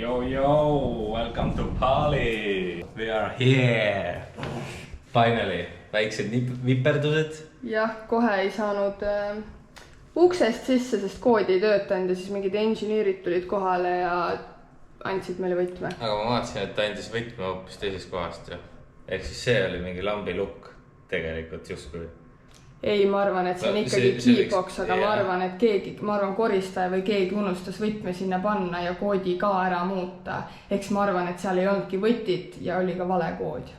Yo, welcome to Bali. We are here. Finally, väiksed viperdused. Jah, kohe ei saanud uksest sisse, sest koodi ei töötanud ja siis mingid engineerid tulid kohale ja andsid meile võtme. Aga ma vaatasin, et ta andis võtme hoopis teisest kohast ju. Ehk siis see oli mingi lambi lukk tegelikult justkui. Ei, ma arvan, et see on ikkagi keybox, aga ma arvan, et koristaja või keegi unustas võtme sinna panna ja koodi ka ära muuta. Eks ma arvan, et seal ei olnudki võtit ja oli ka vale kood.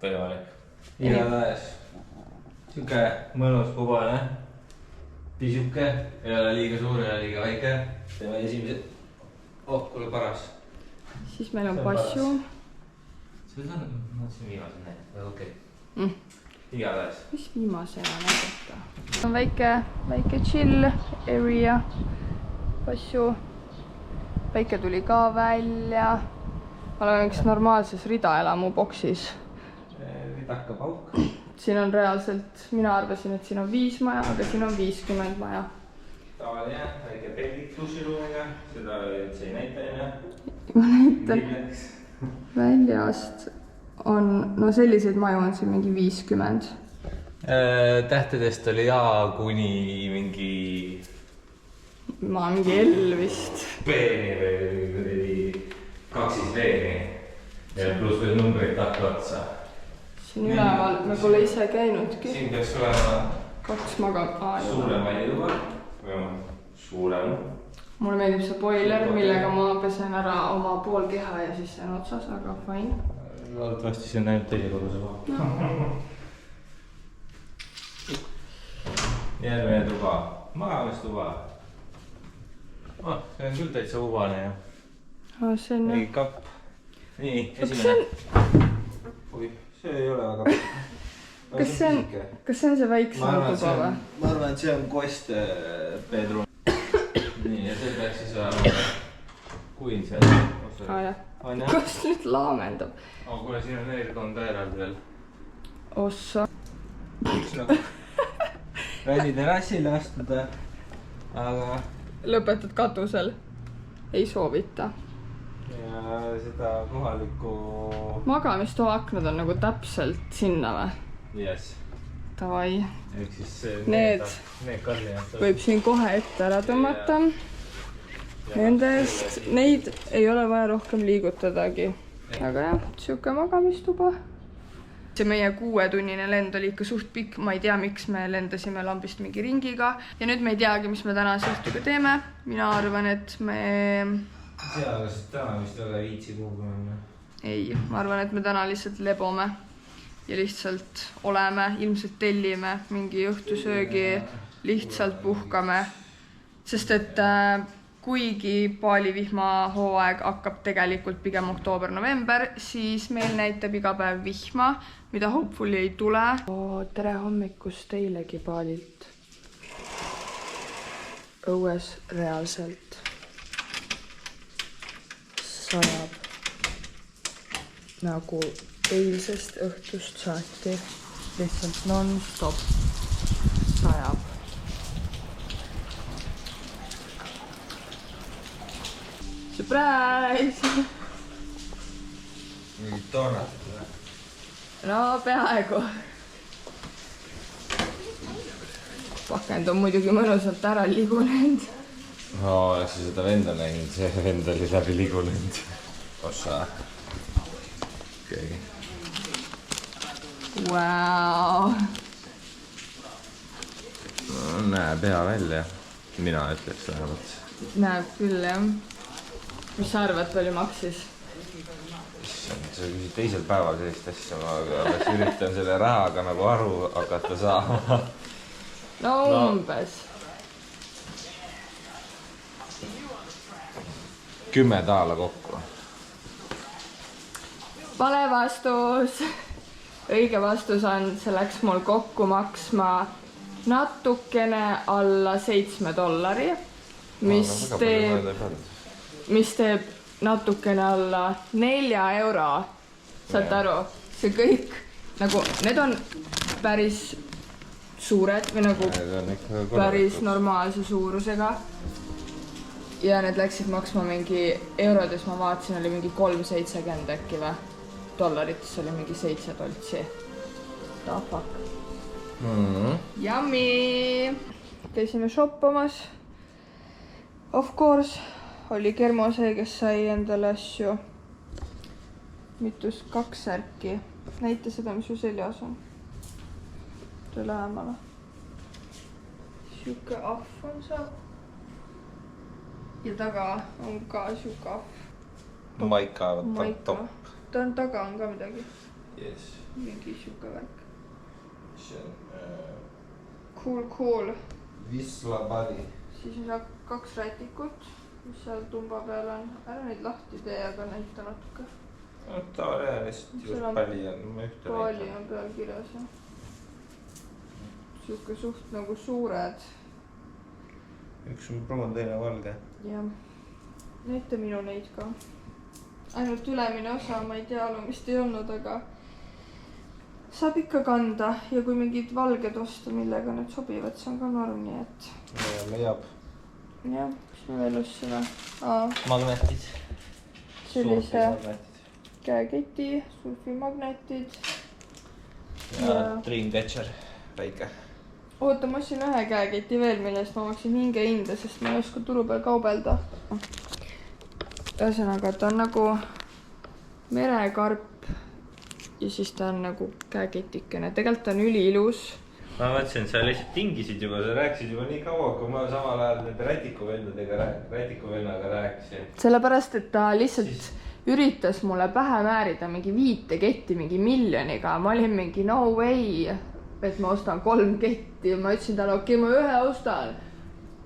Võimalik. Igatahes. Siuke mõnus pubane. Pisuke. Ei ole liiga suur, ei ole liiga väike. Teeme esimesed. Oh, kuule paras. Siis meil on passu. See on viimase näed. Okei. Igatahes. Mis viimasena näidata? On väike chill area. Passu. Väike tuli ka välja. Ma olen üks normaalses ridaelamu boksis. Ridaka pauk. Siin on reaalselt, mina arvasin, et siin on 5 maja, aga siin on 50 maja. Tavaline, väike pellitusirumega. Seda üldse ei näita enne. Ma näitan. Väljast on, no selliseid maju on siin mingi 50. Tähtedest oli A kuni mingi... mingi L vist. B-ni või kaksis B-ni. Ja pluss veel numbreid tahta otsa. Siin üleval me pole ise käinudki. Siin peaks olema 2 magama. suurem valituba. Suurem. Mulle meeldib see boiler, millega ma pesen ära oma pool keha ja siis see on otsas, aga fine. Loodetavasti see on ainult teie koduse koha. Järgmine tuba. Magamistuba. See on küll täitsa uvane ju. See on... Mingi kapp. Nii, esimene. See ei ole väga... Kas see on see väiksem tuba või? Ma arvan, et see on kost bedroom. Nii, ja see peaks siis olema kuin seal. Kas nüüd laamendab? Kuule, siin on aircon ka eraldi veel. Ossa. Üks nagu väli terrassile astuda, aga... Lõpetad katusel. Ei soovita. Ja seda kohalikku... Magamistoa aknad on nagu täpselt sinna või? Yes. Tavai. Ehk siis need võib siin kohe ette ära tõmmata. Nendest, neid ei ole vaja rohkem liigutadagi. Aga jah, siuke magamistuba. See meie 6-tunnine lend oli ikka suht pikk. Ma ei tea, miks me lendasime lambist mingi ringiga. Ja nüüd me ei teagi, mis me täna õhtuga teeme. Mina arvan, et me... Tea, kas täna vist väga viitsi kuhugi minna? Ei, ma arvan, et me täna lihtsalt lebome. Ja lihtsalt oleme, ilmselt tellime mingi õhtusöögi, lihtsalt puhkame. Sest et kuigi Bali vihmahooaeg hakkab tegelikult pigem oktoober-november, siis meil näitab iga päev vihma, mida hopefully ei tule. Tere hommikust teilegi Balilt. Õues reaalselt sajab nagu eilsest õhtust saati, lihtsalt non-stop sajab. Surprise! Mingid tornatud või? No peaaegu. Pakend on muidugi mõnusalt ära ligunenud. Oleks sa seda venda näinud, see vend oli läbi ligunenud. Ossa. Okei. Wow. Näeb hea välja. Mina ütleks vähemalt. Näeb küll, jah. Mis sa arvad, palju maksis? Sa küsid teisel päeval sellist asja, aga üritan selle rahaga nagu aru hakata saama. No umbes. 10 taala kokku. Vale vastus. Õige vastus on, see läks mul kokku maksma natukene alla $7, mis teeb natukene alla 4 euro. Saad aru? See kõik, nagu, need on päris suured või nagu päris normaalse suurusega. ja need läksid maksma mingi eurodes, ma vaatasin, oli mingi 3,70 äkki või? Dollarites oli mingi 7 doltsi. The fuck. Yummy! Käisime shoppamas. Of course, oli Kermo see, kes sai endale asju. Mitus 2 särki. Näita seda, mis su seljas on. Tule lähemale. Siuke ahv on seal. Ja taga on ka siuke ahv. Maika. Ta on taga on ka midagi. Yes. Mingi siuke värk. See on Cool. Visla Body. Siis on seal 2 rätikut, mis seal tumba peal on. Ära neid lahti tee, aga näita natuke. Ta on lihtsalt just palli on. Paali on peal kirjas. Siuke suht nagu suured. Üks on pruun, teine valge. Jah. Näita minu neid ka. Ainult ülemine osa, ma ei tea, alumist ei olnud, aga saab ikka kanda. Ja kui mingid valged osta, millega need sobivad, see on ka norm, nii et... Leiab. Jah, mis me veel ostsime? Magnetid. Sellise käeketi, surfimagnetid. Ja Dreamcatcher, väike. Oota, ma ostsin ühe käeketi veel, millest ma maksin hinge hinda, sest ma ei oska turu peal kaubelda. Ühesõnaga, ta on nagu merekarp ja siis ta on nagu käeketikene. Tegelikult ta on üliilus. Ma mõtlesin, et sa lihtsalt tingisid juba, sa rääkisid juba nii kaua, kui ma samal ajal nende rätikuvennaga rääkisin. Sellepärast, et ta lihtsalt üritas mulle pähe määrida mingi 5 ketti mingi miljoniga. Ma olin mingi no way, et ma ostan 3 ketti. Ma ütlesin talle, okei, ma ühe ostan.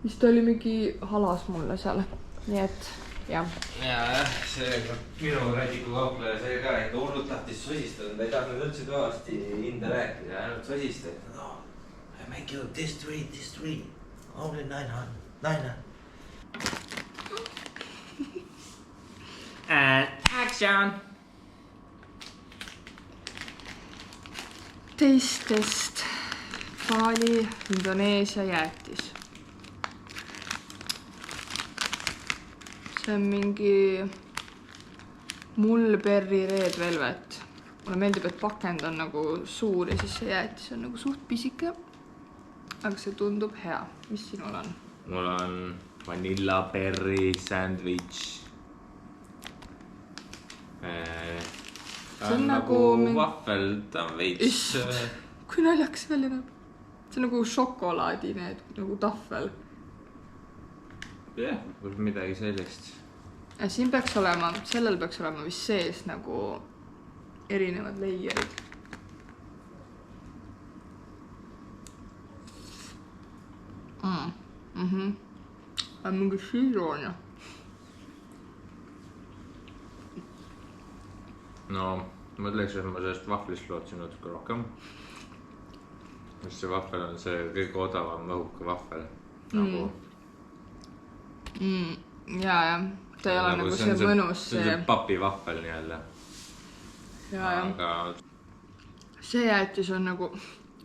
Siis ta oli mingi halas mulle seal. Nii et, jah. Jah, see minu rätikukaupleja see ka ikka hullult tahtis sosistada. Ta ei tahtnud üldse kõvasti hinda rääkida. Ainult sosistada. No, I make you this three. Only 900. And action! Teistest Bali, Indoneesia jäätis. See on mingi Mulberry Red Velvet. Mulle meeldib, et pakend on nagu suur ja siis see jäätis on nagu suht pisike. Aga see tundub hea. Mis sinul on? Mul on vanilla berry sandwich. See on nagu vaffel, ta on veits... Kui naljaks välja näeb. See on nagu šokolaadine, nagu tahvel. Jah, midagi sellist. Ja siin peaks olema, sellel peaks olema vist sees nagu erinevad leierid. On mingi siiroonia. No, ma ütleks, et ma sellest vahvlist lootsin natuke rohkem. Just see vahvel on see kõige odavam õhuke vahvel. Nagu... Ja. Ta ei ole nagu see mõnus. See on see papi vahvel nii-öelda. Ja. See jäätis on nagu...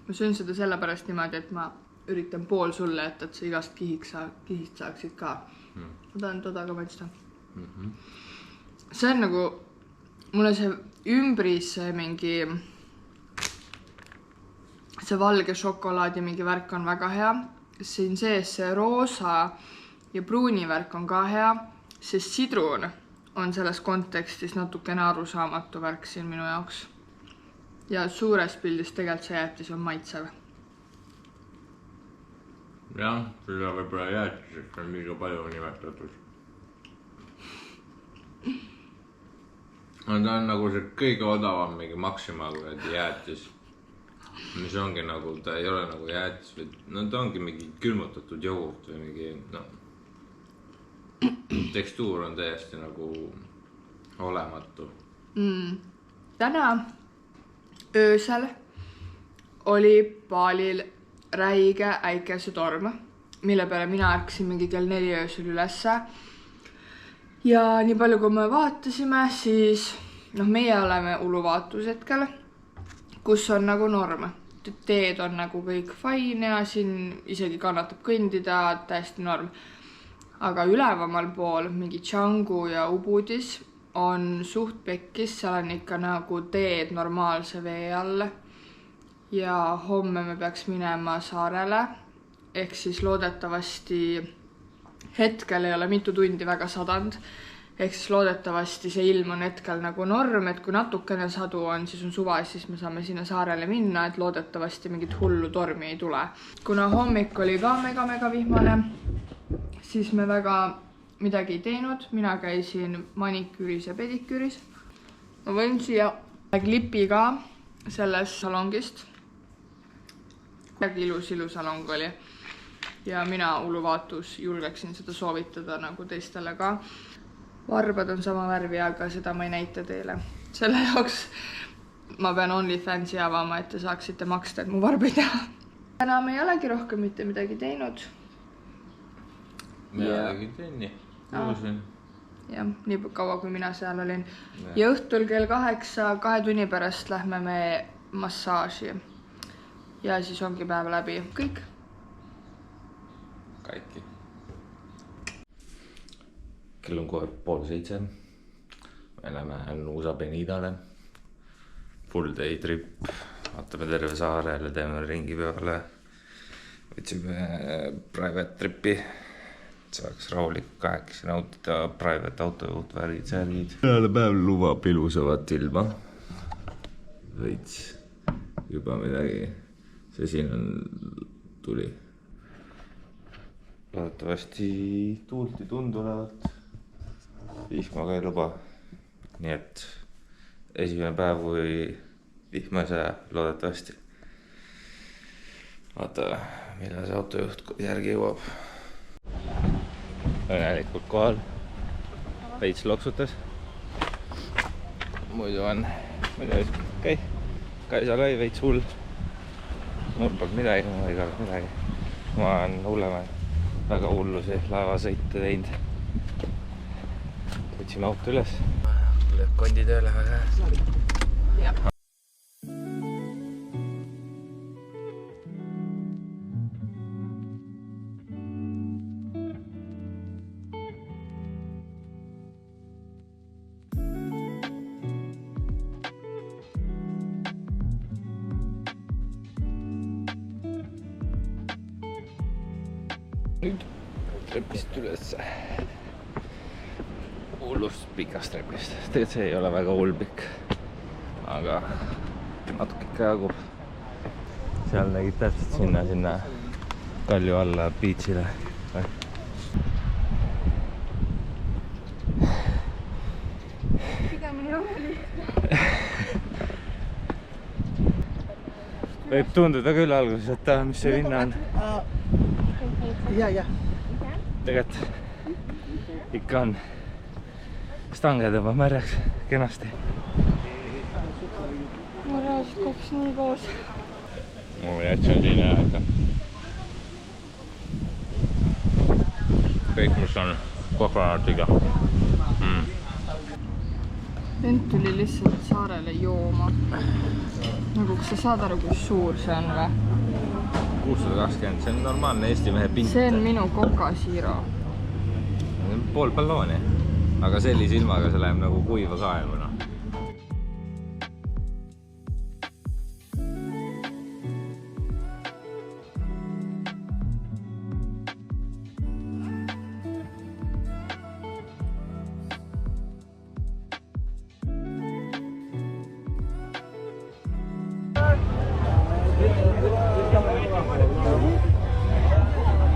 Ma söön seda sellepärast niimoodi, et ma üritan pool sulle, et sa igast kihist saaksid ka. Ma tahan toda ka maitsta. See on nagu... Mulle see ümbris mingi... See valge šokolaadi mingi värk on väga hea. Siin sees see roosa ja pruuni värk on ka hea. See sidrun on selles kontekstis natukene arusaamatu värk siin minu jaoks. Ja suures pildis tegelikult see jäätis on maitsev. Jah, seda võib-olla jäätiseks on liiga palju nimetatud. Ta on nagu see kõige odavam mingi Maxima jäätis. Mis ongi nagu, ta ei ole nagu jäätis, no ta ongi mingi külmutatud jogurt või mingi, no... Tekstuur on täiesti nagu olematu. Täna öösel oli Balil räige äikesetorm, mille peale mina ärkasin mingi kell 4 öösel ülesse. Ja nii palju kui me vaatasime, siis meie oleme uluvaatus hetkel, kus on nagu norm. Teed on nagu kõik fine ja siin isegi kannatab kõndida, täiesti norm. aga ülevamal pool mingi Canggu ja Ubudis on suht pekkis, seal on ikka nagu teed normaalse vee all. Ja homme me peaks minema saarele, ehk siis loodetavasti hetkel ei ole mitu tundi väga sadanud. Ehk siis loodetavasti see ilm on hetkel nagu norm, et kui natukene sadu on, siis on suva, siis me saame sinna saarele minna, et loodetavasti mingit hullu tormi ei tule. Kuna hommik oli ka mega vihmane, siis me väga midagi ei teinud. Mina käisin maniküüris ja pediküüris. Ma võin siia klipi ka sellest salongist. Ilus salong oli. Ja mina uluvaatus julgeksin seda soovitada nagu teistele ka. Varbad on sama värvi, aga seda ma ei näita teile. Selle jaoks ma pean OnlyFansi avama, et te saaksite maksta, et mu varbi teha. Täna me ei olegi rohkem mitte midagi teinud. Me olegi trenni. Ja nii kaua, kui mina seal olin. Ja õhtul kell 8, 2 tunni pärast lähme me massaaži. Ja siis ongi päev läbi. Kõik. Kaikki. Kell on kohe 6:30. Me läheme Nuusa Benidale. Full day trip. Vaatame terve saarele, teeme ringi peale. Võtsime private tripi. Saaks rahulik kahekesi nautida private autojuht värid, särgid. Peale päev lubab ilusavat ilma. Võits juba midagi. See siin on tuli. Loodetavasti tuult ei tundu olevat. Vihmaga ei luba. Nii et esimene päev, kui vihma ei saa, loodetavasti. Vaata, millal see autojuht järgi jõuab. Õnnelikult kohal. Veits loksutas. Muidu on okei. Kaisa Kai veits hull. Mul polnud midagi, ma ei karnud midagi. Ma olen hullemaid väga hullusi laevasõite teinud. Võtsime auto üles. Lööb kondi tööle väga hea. Nüüd trepist üles. Hullust pikast trepist. Tegelikult see ei ole väga hull pikk. Aga natuke ikka jagub. Seal nägid täpselt sinna kalju alla beachile. Võib tunduda küll alguses, et mis see linna on. Ja. Tegelikult ikka on. Stange tõmbab märjaks kenasti. Ma reaalselt koks nii koos. Mu jätsin siin hea ikka. Kõik, mis on kohvanaatiga. Vend tuli lihtsalt saarele jooma. Nagu, kas sa saad aru, kui suur see on või? 620, see on normaalne Eesti mehe pint. See on minu Coca Zero. Pool ballooni. Aga sellise ilmaga see läheb nagu kuiva kaevuna.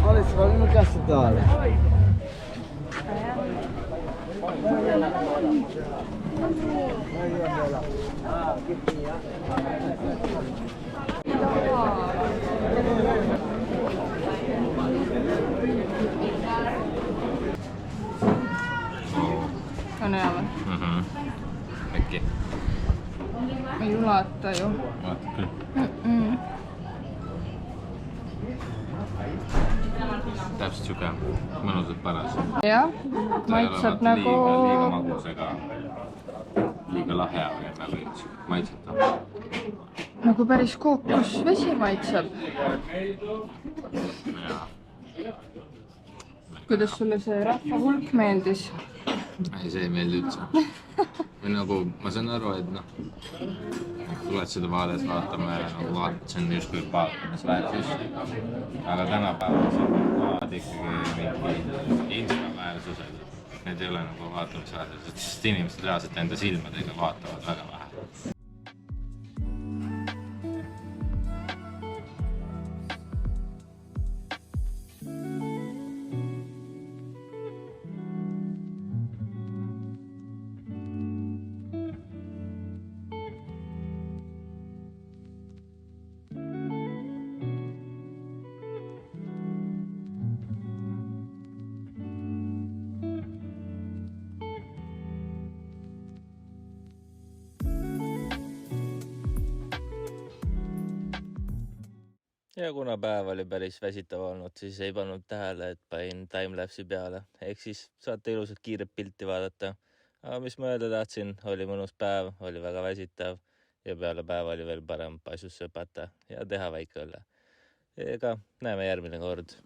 Olha, vai no cacetado. On hea või? Äkki. Ei ulata ju. Vaata küll. Täpselt siuke mõnusalt paras. Jah, maitseb nagu... Liiga magus ega liiga lahja või nagu maitseta. Nagu päris kookosvesi maitseb. Jaa. kuidas sulle see rahva hulk meeldis? Ei, see ei meeldi üldse. Või nagu, ma saan aru, et noh, tuled seda vaades vaatama ja nagu vaatad, see on justkui vaatamisväärsus. Aga tänapäeval see ikkagi mingi instaväärsused. Need ei ole nagu vaatamisväärsused, sest inimesed reaalselt enda silmadega vaatavad väga vähe. Ja kuna päev oli päris väsitav olnud, siis ei pannud tähele, et panin timelapsi peale. Ehk siis saate ilusat kiiret pilti vaadata. Aga mis ma öelda tahtsin, oli mõnus päev, oli väga väsitav ja peale päeva oli veel parem pasus söpata ja teha väike õlle. Ega näeme järgmine kord.